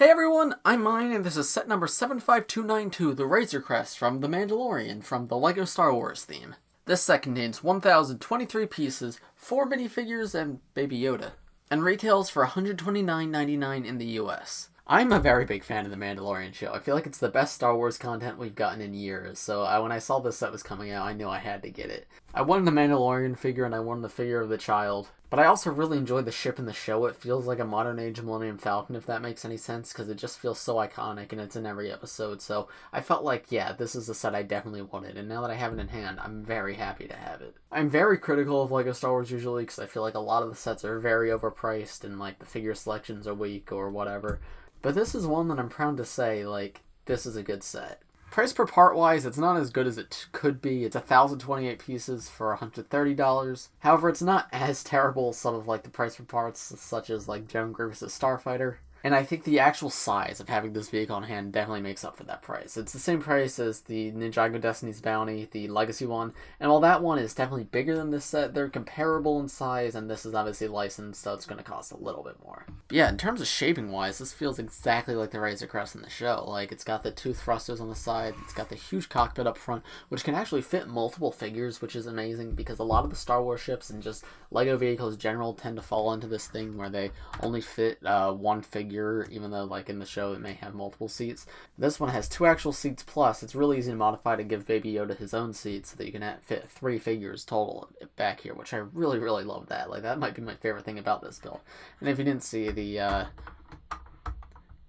Hey everyone, I'm Mine, and this is set number 75292, the Razor Crest from The Mandalorian from the LEGO Star Wars theme. This set contains 1,023 pieces, 4 minifigures, and Baby Yoda, and retails for $129.99 in the US. I'm a very big fan of The Mandalorian show. I feel like it's the best Star Wars content we've gotten in years, so when I saw this set was coming out, I knew I had to get it. I wanted the Mandalorian figure and I wanted the figure of the child, but I also really enjoyed the ship in the show. It feels like a modern age Millennium Falcon, if that makes any sense, because it just feels so iconic and it's in every episode, so I felt like, yeah, this is the set I definitely wanted, and now that I have it in hand, I'm very happy to have it. I'm very critical of LEGO Star Wars usually, because I feel like a lot of the sets are very overpriced and like the figure selections are weak or whatever. But this is one that I'm proud to say, like, this is a good set. Price per part wise, it's not as good as it could be. It's 1,028 pieces for $130. However, it's not as terrible as some of like the price per parts, such as like General Grievous' Starfighter. And I think the actual size of having this vehicle on hand definitely makes up for that price. It's the same price as the Ninjago Destiny's Bounty, the Legacy one, and while that one is definitely bigger than this set, they're comparable in size, and this is obviously licensed, so it's going to cost a little bit more. But yeah, in terms of shaping-wise, this feels exactly like the Razor Crest in the show. Like, it's got the two thrusters on the side, it's got the huge cockpit up front, which can actually fit multiple figures, which is amazing, because a lot of the Star Wars ships and just LEGO vehicles in general tend to fall into this thing where they only fit one figure, even though like in the show it may have multiple seats. This one has 2 actual seats, plus it's really easy to modify to give Baby Yoda his own seat so that you can fit 3 figures total back here, which I really love that. Like, that might be my favorite thing about this build. And if you didn't see, the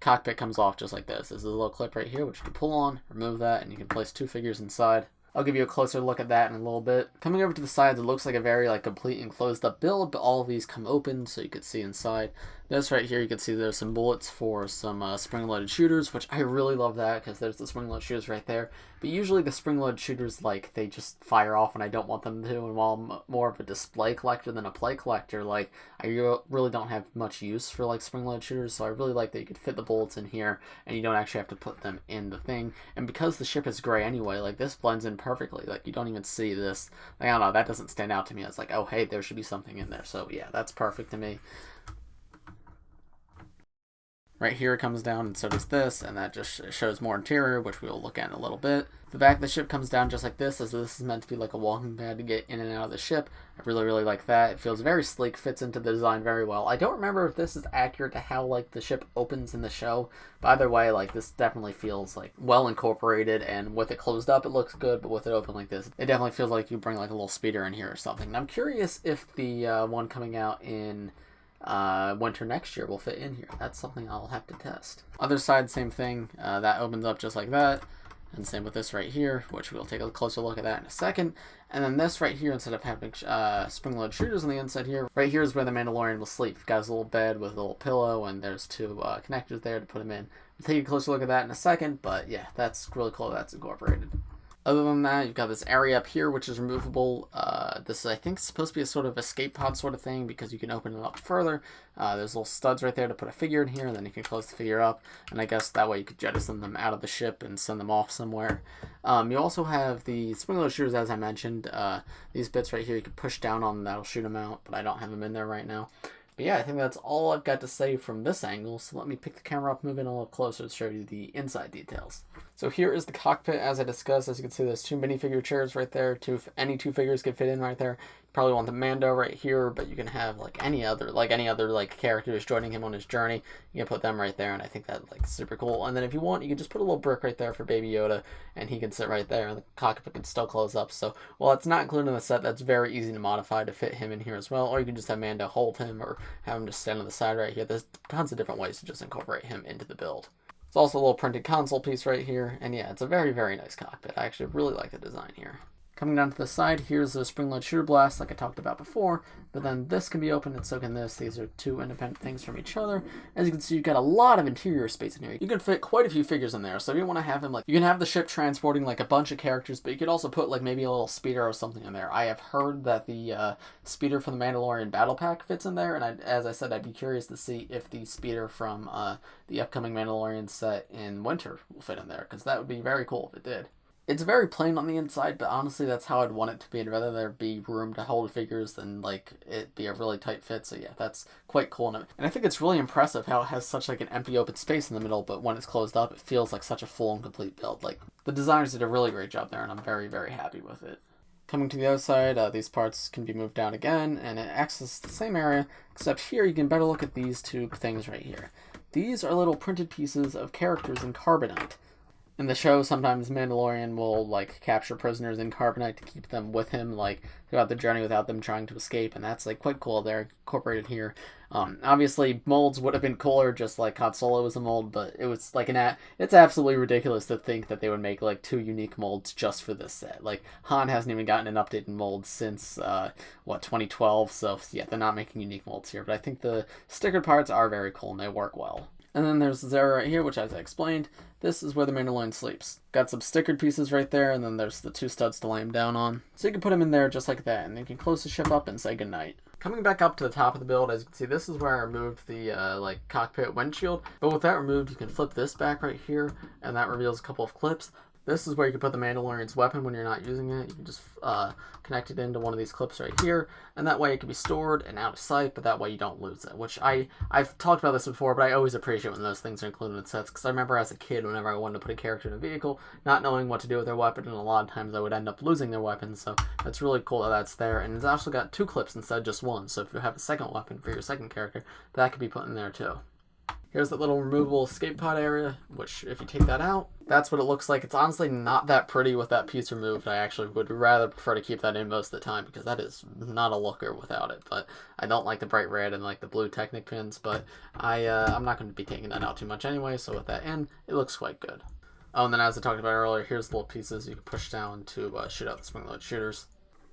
cockpit comes off just like this. There's a little clip right here which you can pull on, remove that, and you can place 2 figures inside. I'll give you a closer look at that in a little bit. Coming over to the sides, it looks like a very complete and closed up build, but all of these come open so you can see inside. This right here, you can see there's some bullets for some spring-loaded shooters, which I really love that because there's the spring-loaded shooters right there. But usually the spring-loaded shooters, they just fire off and I don't want them to. And while I'm more of a display collector than a play collector, I really don't have much use for spring-loaded shooters, so I really like that you could fit the bullets in here and you don't actually have to put them in the thing. And because the ship is gray anyway, this blends in perfectly. You don't even see this. I don't know, that doesn't stand out to me. It's oh, hey, there should be something in there. So yeah, that's perfect to me. Right here it comes down, and so does this, and that just shows more interior, which we'll look at in a little bit. The back of the ship comes down just like this, as this is meant to be like a walking pad to get in and out of the ship. I really like that. It feels very sleek, fits into the design very well. I don't remember if this is accurate to how the ship opens in the show, but either way, this definitely feels well incorporated, and with it closed up it looks good, but with it open like this, it definitely feels like you bring a little speeder in here or something. And I'm curious if the one coming out in winter next year will fit in here. That's something I'll have to test. Other side, same thing. That opens up just like that. And same with this right here, which we'll take a closer look at that in a second. And then this right here, instead of having spring-loaded shooters on the inside here, right here is where the Mandalorian will sleep. You've got his little bed with a little pillow, and there's 2 connectors there to put him in. We'll take a closer look at that in a second, but yeah, that's really cool that's incorporated. Other than that, you've got this area up here, which is removable. This is, I think, supposed to be a sort of escape pod sort of thing, because you can open it up further. There's little studs right there to put a figure in here, and then you can close the figure up. And I guess that way you could jettison them out of the ship and send them off somewhere. You also have the spring-loaded shooters, as I mentioned. These bits right here you can push down on, that'll shoot them out, but I don't have them in there right now. But yeah, I think that's all I've got to say from this angle, so let me pick the camera up, move in a little closer to show you the inside details. So here is the cockpit, as I discussed. As you can see, there's 2 minifigure chairs right there. Any 2 figures can fit in right there. You probably want the Mando right here, but you can have any other characters joining him on his journey. You can put them right there, and I think that's super cool. And then if you want, you can just put a little brick right there for Baby Yoda, and he can sit right there, and the cockpit can still close up. So while it's not included in the set, that's very easy to modify to fit him in here as well. Or you can just have Mando hold him, or have him just stand on the side right here. There's tons of different ways to just incorporate him into the build. It's also a little printed console piece right here, and yeah, it's a very nice cockpit. I actually really like the design here. Coming down to the side, here's the spring-loaded shooter blast like I talked about before, but then this can be opened and so can this. These are 2 independent things from each other. As you can see, you've got a lot of interior space in here. You can fit quite a few figures in there, so if you want to have him, you can have the ship transporting a bunch of characters, but you could also put maybe a little speeder or something in there. I have heard that the speeder from the Mandalorian Battle Pack fits in there, and as I said, I'd be curious to see if the speeder from the upcoming Mandalorian set in winter will fit in there, because that would be very cool if it did. It's very plain on the inside, but honestly, that's how I'd want it to be. I'd rather there be room to hold figures than like it be a really tight fit. So yeah, that's quite cool. And I think it's really impressive how it has such like an empty open space in the middle, but when it's closed up, it feels like such a full and complete build. Like the designers did a really great job there, and I'm very, very happy with it. Coming to the other side, these parts can be moved down again, and it accesses the same area, except here you can better look at these two things right here. These are little printed pieces of characters in carbonite. In the show, sometimes Mandalorian will like capture prisoners in carbonite to keep them with him, like throughout the journey without them trying to escape, and that's like quite cool. They're incorporated here. Obviously, molds would have been cooler, just like Han Solo was a mold, but it was like it's absolutely ridiculous to think that they would make like two unique molds just for this set. Like Han hasn't even gotten an updated mold since 2012, so yeah, they're not making unique molds here. But I think the stickered parts are very cool and they work well. And then there's Zara right here, which, as I explained, this is where the Mandalorian sleeps. Got some stickered pieces right there, and then there's the two studs to lay him down on. So you can put him in there just like that, and then you can close the ship up and say goodnight. Coming back up to the top of the build, as you can see, this is where I removed the cockpit windshield. But with that removed, you can flip this back right here, and that reveals a couple of clips. This is where you can put the Mandalorian's weapon when you're not using it. You can just connect it into one of these clips right here, and that way it can be stored and out of sight, but that way you don't lose it, which I've talked about this before, but I always appreciate when those things are included in sets, because I remember as a kid, whenever I wanted to put a character in a vehicle, not knowing what to do with their weapon, and a lot of times I would end up losing their weapon, so that's really cool that that's there, and it's also got two clips instead of just one, so if you have a second weapon for your second character, that could be put in there too. Here's that little removable escape pod area, which if you take that out, that's what it looks like. It's honestly not that pretty with that piece removed. I actually would rather prefer to keep that in most of the time because that is not a looker without it. But I don't like the bright red and like the blue Technic pins, but I'm not going to be taking that out too much anyway, so with that in, it looks quite good. Oh, and then as I talked about earlier, here's the little pieces you can push down to shoot out the spring-loaded shooters.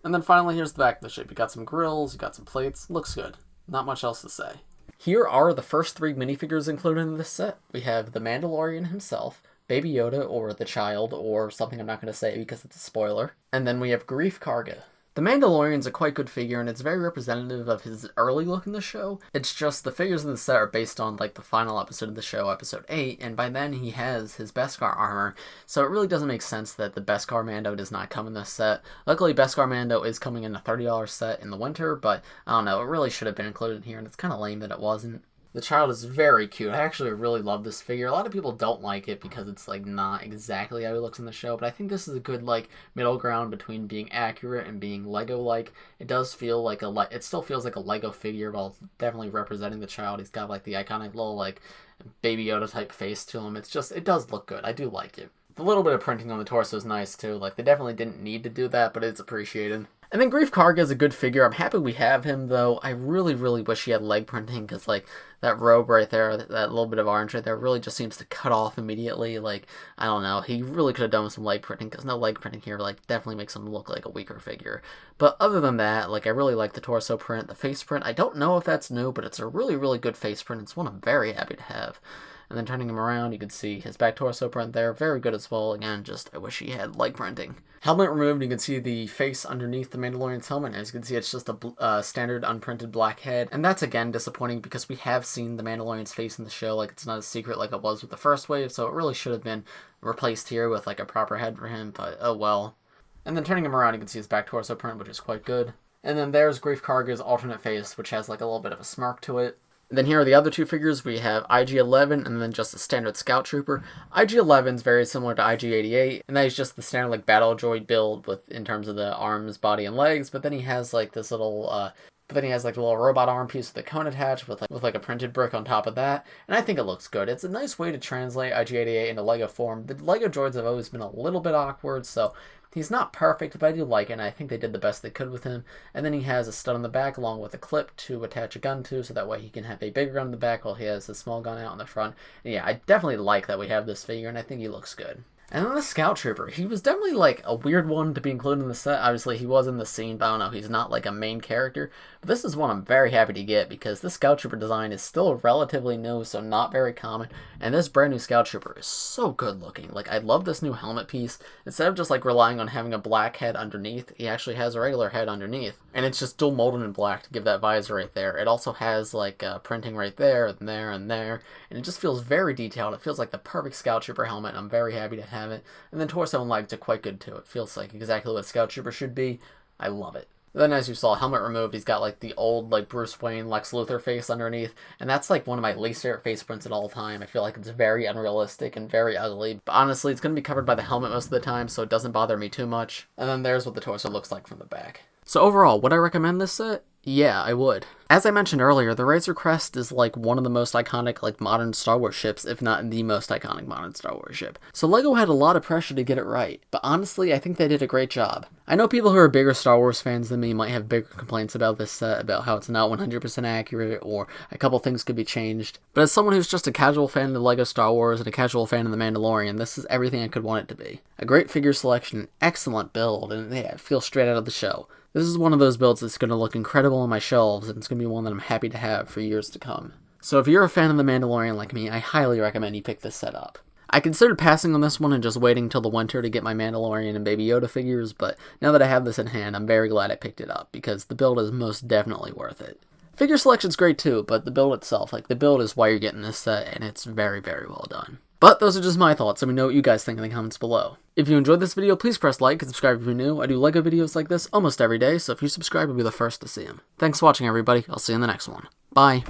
And then finally, here's the back of the ship. You got some grills, you got some plates. Looks good. Not much else to say. Here are the first three minifigures included in this set. We have the Mandalorian himself, Baby Yoda, or the child, or something I'm not going to say because it's a spoiler. And then we have Greef Karga. The Mandalorian's a quite good figure, and it's very representative of his early look in the show. It's just the figures in the set are based on like the final episode of the show, episode 8, and by then he has his Beskar armor, so it really doesn't make sense that the Beskar Mando does not come in this set. Luckily, Beskar Mando is coming in a $30 set in the winter, but I don't know, it really should have been included here, and it's kind of lame that it wasn't. The child is very cute. I actually really love this figure. A lot of people don't like it because it's like not exactly how he looks in the show, but I think this is a good like middle ground between being accurate and being Lego-like. It does feel like it still feels like a Lego figure while definitely representing the child. He's got like the iconic little like Baby Yoda type face to him. It does look good. I do like it. The little bit of printing on the torso is nice too. Like they definitely didn't need to do that, but it's appreciated. And then Greef Karga is a good figure. I'm happy we have him, though. I really, really wish he had leg printing, because, like, that robe right there, that little bit of orange right there, really just seems to cut off immediately. Like, I don't know. He really could have done with some leg printing, because no leg printing here, like, definitely makes him look like a weaker figure. But other than that, like, I really like the torso print, the face print. I don't know if that's new, but it's a really, really good face print. It's one I'm very happy to have. And then turning him around, you can see his back torso print there. Very good as well. Again, just I wish he had leg printing. Helmet removed, you can see the face underneath the Mandalorian's helmet. As you can see, it's just a standard unprinted black head. And that's, again, disappointing because we have seen the Mandalorian's face in the show. Like, it's not a secret like it was with the first wave. So it really should have been replaced here with, like, a proper head for him. But, oh well. And then turning him around, you can see his back torso print, which is quite good. And then there's Greef Karga's alternate face, which has, like, a little bit of a smirk to it. Then here are the other two figures. We have IG-11 and then just a standard Scout Trooper. IG-11 is very similar to IG-88, and that is just the standard like battle droid build in terms of the arms, body, and legs. But then he has like this little, a little robot arm piece with a cone attached with like a printed brick on top of that, and I think it looks good. It's a nice way to translate IG-88 into Lego form. The Lego droids have always been a little bit awkward, so he's not perfect, but I do like it, and I think they did the best they could with him. And then he has a stud on the back along with a clip to attach a gun to, so that way he can have a bigger gun in the back while he has a small gun out in the front. And yeah, I definitely like that we have this figure, and I think he looks good. And then the Scout Trooper, he was definitely like a weird one to be included in the set. Obviously, he was in the scene, but I don't know, he's not like a main character. But this is one I'm very happy to get because this Scout Trooper design is still relatively new, so not very common. And this brand new Scout Trooper is so good looking. Like, I love this new helmet piece. Instead of just like relying on having a black head underneath, he actually has a regular head underneath. And it's just dual molded in black to give that visor right there. It also has like printing right there and there and there. And it just feels very detailed. It feels like the perfect Scout Trooper helmet. I'm very happy to have have it. And then torso and legs are quite good too. It feels like exactly what a Scout Trooper should be. I love it. Then as you saw, helmet removed, he's got like the old like Bruce Wayne, Lex Luthor face underneath, and that's like one of my least favorite face prints at all time. I feel like it's very unrealistic and very ugly, but honestly, it's going to be covered by the helmet most of the time, so it doesn't bother me too much. And then there's what the torso looks like from the back. So overall, would I recommend this set? Yeah, I would. As I mentioned earlier, the Razor Crest is like one of the most iconic like modern Star Wars ships, if not the most iconic modern Star Wars ship. So LEGO had a lot of pressure to get it right, but honestly, I think they did a great job. I know people who are bigger Star Wars fans than me might have bigger complaints about this set, about how it's not 100% accurate, or a couple things could be changed. But as someone who's just a casual fan of LEGO Star Wars and a casual fan of The Mandalorian, this is everything I could want it to be. A great figure selection, excellent build, and yeah, it feels straight out of the show. This is one of those builds that's going to look incredible on my shelves, and it's going to be one that I'm happy to have for years to come. So if you're a fan of The Mandalorian like me, I highly recommend you pick this set up. I considered passing on this one and just waiting till the winter to get my Mandalorian and Baby Yoda figures, but now that I have this in hand, I'm very glad I picked it up, because the build is most definitely worth it. Figure selection's great too, but the build itself, like the build is why you're getting this set, and it's very, very well done. But those are just my thoughts. Let me know what you guys think in the comments below. If you enjoyed this video, please press like and subscribe if you're new. I do LEGO videos like this almost every day, so if you subscribe, you'll be the first to see them. Thanks for watching, everybody. I'll see you in the next one. Bye.